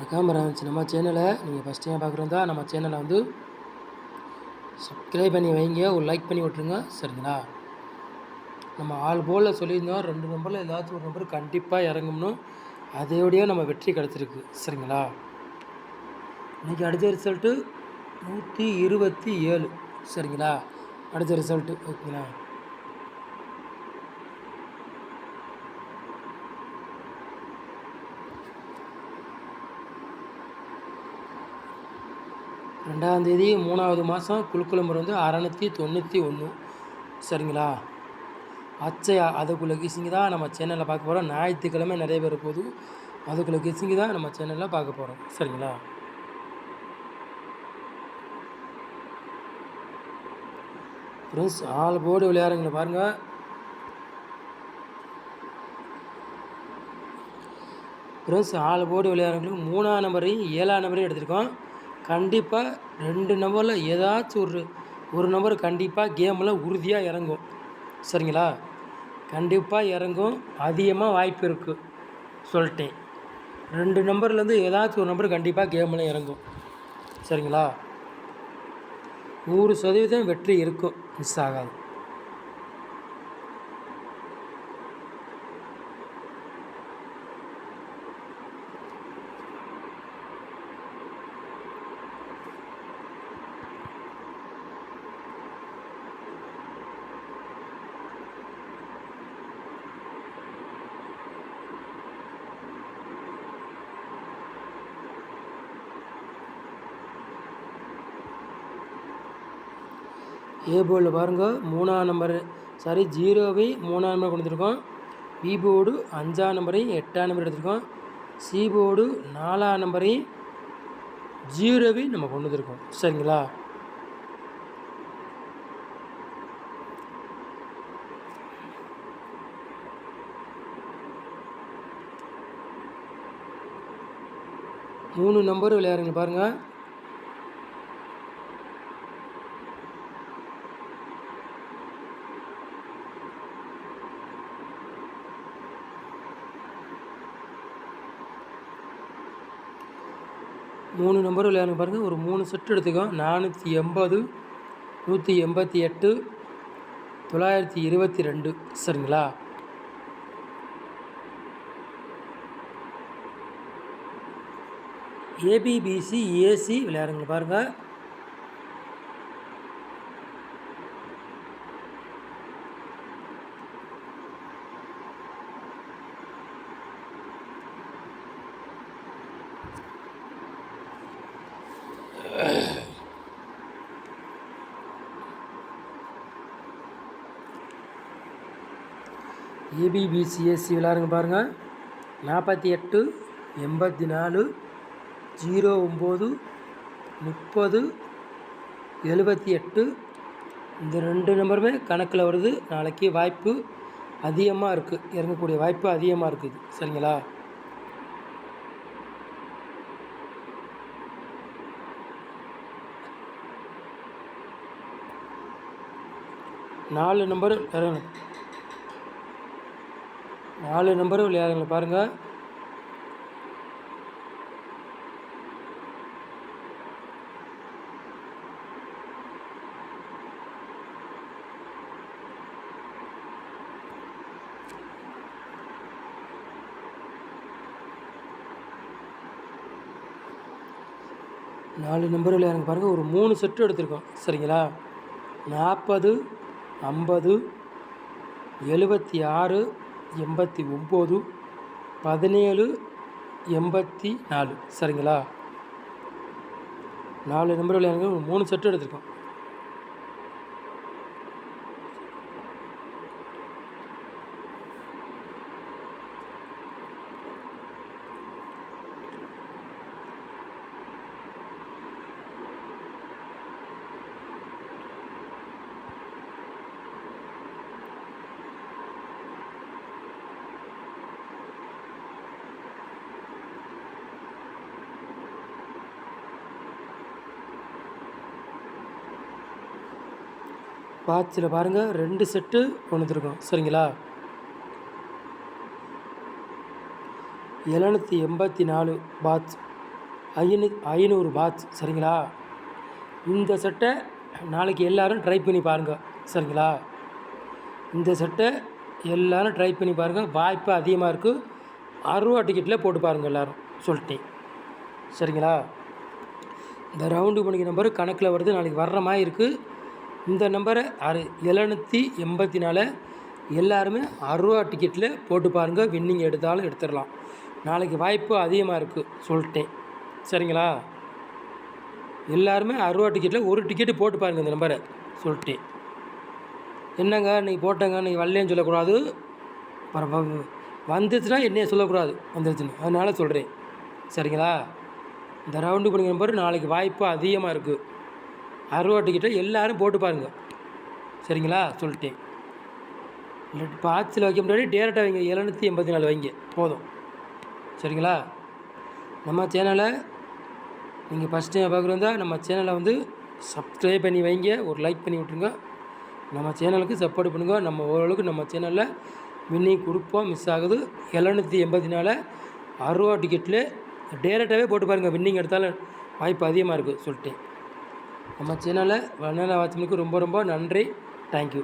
மறக்காம இருந்துச்சு நம்ம சேனலை நீங்கள் ஃபஸ்ட் டைம் பார்க்குறதா நம்ம சேனலை வந்து சப்ஸ்கிரைப் பண்ணி வைங்க, ஒரு லைக் பண்ணி விட்ருங்க சரிங்களா. நம்ம ஆள் போல் சொல்லியிருந்தோம் 2 நம்பரில் ஏதாச்சும் ஒரு நம்பர் கண்டிப்பாக இறங்கும்னு, அதோடையே நம்ம வெற்றி கிடச்சிருக்கு சரிங்களா. இன்றைக்கி அடித்த ரிசல்ட்டு 127 சரிங்களா. அடித்த ரிசல்ட்டு ஓகேங்களா. ரெண்டாந்தேதி 3வது மாதம் குழுக்கள் நம்பர் வந்து 691 சரிங்களா. அச்சயா அதுக்குள்ளே கீசிங்க தான் நம்ம சேனலில் பார்க்க போகிறோம். ஞாயிற்றுக்கிழமை நிறைய பேர் போது அதுக்குள்ளே கீசிங்க தான் நம்ம சேனலில் பார்க்க போகிறோம் சரிங்களா. ஃப்ரெண்ட்ஸ் ஆல் போர்டு விளையாடுறீங்களா பாருங்கள். ஃப்ரெண்ட்ஸ் ஆல் போர்டு விளையாடுறவங்களுக்கு 3ஆம் நம்பரையும் 7ஆம் நம்பரையும் எடுத்திருக்கோம். கண்டிப்பாக 2 நம்பரில் ஏதாச்சும் ஒரு நம்பர் கண்டிப்பாக கேமில் உறுதியாக இறங்கும் சரிங்களா. கண்டிப்பாக இறங்கும், அதிகமாக வாய்ப்பு இருக்குது சொல்லிட்டேன். 2 நம்பர்லேருந்து ஏதாச்சும் ஒரு நம்பர் கண்டிப்பாக கேமில் இறங்கும் சரிங்களா. 100% வெற்றி இருக்கும், மிஸ் ஆகாது. ஏ போர்டில் பாருங்கள் 3ஆம் நம்பர் சாரி 0வை 3ஆம் நம்பர் கொண்டு வந்துருக்கோம். பி போர்டு 5ஆம் நம்பரையும் 8ஆம் நம்பர் எடுத்துருக்கோம். சி போர்டு 4ஆம் நம்பரையும் 0வையும் நம்ம கொண்டு வந்துருக்கோம் சரிங்களா. மூணு நம்பர் விளையாடுங்க பாருங்கள். மூணு நம்பர் விளையாடுங்க பாருங்கள். ஒரு 3 செட்டு எடுத்துக்கோ. 480, 188, 922 சரிங்களா. ஏபிபிசி ஏசி விளையாடுங்க பாருங்கள். ஏபிபிசிஎஸ்சி விளையாடுங்க பாருங்கள். 48, 84, 09, 30, 78 இந்த 2 நம்பருமே கணக்கில் வருது. நாளைக்கு வாய்ப்பு அதிகமாக இருக்குது, இறங்கக்கூடிய வாய்ப்பு அதிகமாக இருக்குது சரிங்களா. நாலு நம்பர் இறங்கணும். 4 நம்பரும் விளையாடுங்க பாருங்கள். நாலு நம்பர் விளையாடுங்க பாருங்கள். ஒரு 3 செட்டு எடுத்திருக்கோம் சரிங்களா. 40, 50, 76, 89, 17, 84 சரிங்களா. 4 நம்பர் விளையாடுங்க. ஒரு 3 செட்டு எடுத்திருக்கோம். பாட்சில் பாருங்கள் 2 செட்டு கொண்டு வந்துருக்கோம் சரிங்களா. 784 பாட்ச் 500 பாட்ச் சரிங்களா. இந்த செட்டை நாளைக்கு எல்லோரும் ட்ரை பண்ணி பாருங்கள் சரிங்களா. இந்த செட்டை எல்லோரும் ட்ரை பண்ணி பாருங்கள், வாய்ப்பு அதிகமாக இருக்குது. 60 ரூபா டிக்கெட்டில் போட்டு பாருங்கள் எல்லோரும் சொல்லிட்டேன் சரிங்களா. இந்த ரவுண்டு மணிக்கு நம்பர் கணக்கில் வருது, நாளைக்கு வர்ற மாதிரி இருக்குது. இந்த நம்பரை 784 எல்லாருமே 60 ரூபா டிக்கெட்டில் போட்டு பாருங்கள், வின்னிங் எடுத்தாலும் எடுத்துடலாம். நாளைக்கு வாய்ப்பு அதிகமாக இருக்குது சொல்லிட்டேன் சரிங்களா. எல்லாருமே 60 ரூபா டிக்கெட்டில் ஒரு டிக்கெட்டு போட்டு பாருங்கள் இந்த நம்பரை சொல்லிட்டேன். என்னங்க நீ போட்டங்க நீ வரலேன்னு சொல்லக்கூடாது, வந்துச்சுன்னா என்னைய சொல்லக்கூடாது வந்துருச்சுன்னு, அதனால் சொல்கிறேன் சரிங்களா. இந்த ரவுண்டு பண்ணிங்க நம்பர் நாளைக்கு வாய்ப்பு அதிகமாக இருக்குது. 60 ரூபா டிக்கெட்டை எல்லோரும் போட்டு பாருங்கள் சரிங்களா சொல்லிட்டேன். இல்லாட்டி பாட்சில் வைக்க முன்னாடி டேரெக்டாக வைங்க, 784 வைங்க போதும் சரிங்களா. நம்ம சேனலை நீங்கள் ஃபஸ்ட் டைம் பார்க்குறதா நம்ம சேனலை வந்து சப்ஸ்கிரைப் பண்ணி வைங்க, ஒரு லைக் பண்ணி விட்ருங்க. நம்ம சேனலுக்கு சப்போர்ட் பண்ணுங்க. நம்ம ஓரளவுக்கு நம்ம சேனலில் வின்னிங் கொடுப்போம். மிஸ் ஆகுது 784 60 ரூபா டிக்கெட்டில் டேரெக்டாகவே போட்டு பாருங்கள், வின்னிங் எடுத்தாலும் வாய்ப்பு அதிகமாக இருக்குது சொல்லிட்டேன். நம்ம சேனலை வண்ண வாட்சினுக்கு ரொம்ப ரொம்ப நன்றி. தேங்க்யூ.